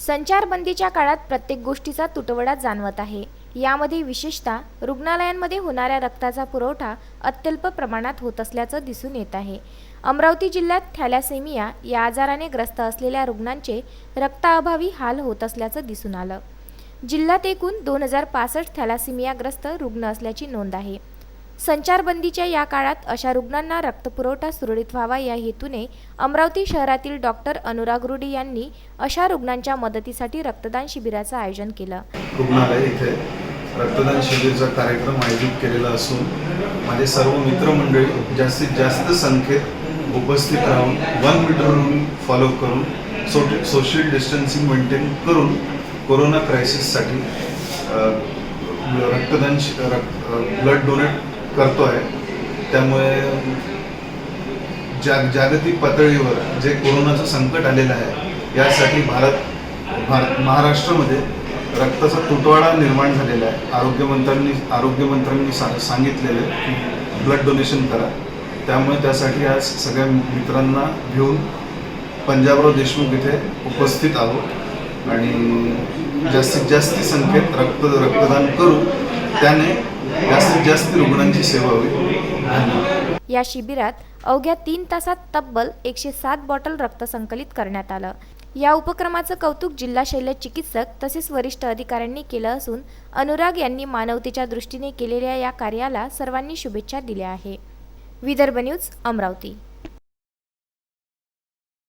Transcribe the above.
संचारबंदीच्या काळात प्रत्येक गोष्टीचा तुटवडा जाणवत आहे। यामध्ये विशेषतः रुग्णालयांमध्ये होणाऱ्या रक्ताचा पुरवठा अत्यल्प प्रमाणात होत असल्याचं दिसून येत आहे। अमरावती जिल्ह्यात थॅलेसेमिया या आजाराने ग्रस्त असलेल्या रुग्णांचे रक्ताअभावी हाल होत असल्याचं दिसून आलं। जिल्ह्यात एकूण 2065 थॅलेसेमियाग्रस्त रुग्ण असल्याची नोंद आहे। संचारबंदीच्या या काळात अशा रुग्णांना रक्तपुरवठा सुरळीत व्हावा या हेतूने अमरावती शहरातील डॉक्टर अनुराग रुडी यांनी अशा रुग्णांच्या मदतीसाठी रक्तदान शिबिराचं आयोजन केलं। रुग्णालय इथे रक्तदान शिबिराचा कार्यक्रम आयोजित केलेला असून माझे सर्व मित्रमंडळी जास्तीत जास्त संख्येत उपस्थित राहून 1 मीटर रूल फॉलो करून सोशल डिस्टन्सिंग मेंटेन करून कोरोना क्रायसिससाठी रक्तदान ब्लड डोनेट करतो आहे। त्यामुळे जागतिक पातळीवर जे कोरोनाचं संकट आलेलं आहे यासाठी महाराष्ट्रामध्ये रक्ताचा तुटवडा निर्माण झालेला आहे। आरोग्यमंत्र्यांनी सांगितलेले की ब्लड डोनेशन करा। त्यामुळे त्यासाठी आज सगळ्या मित्रांना घेऊन पंजाबराव देशमुख इथे उपस्थित आहोत आणि जास्तीत जास्त संख्येत रक्तदान करू, त्याने जास्तीत जास्त रुग्णांची सेवा होईल। या शिबिरात अवघ्या 3 तासात तब्बल 107 बॉटल रक्त संकलित करण्यात आलं। या उपक्रमाचं कौतुक जिल्हा शल्य चिकित्सक तसेच वरिष्ठ अधिकाऱ्यांनी केलं असून अनुराग यांनी मानवतेच्या दृष्टीने केलेल्या या कार्याला सर्वांनी शुभेच्छा दिल्या आहे। विदर्भ न्यूज, अमरावती।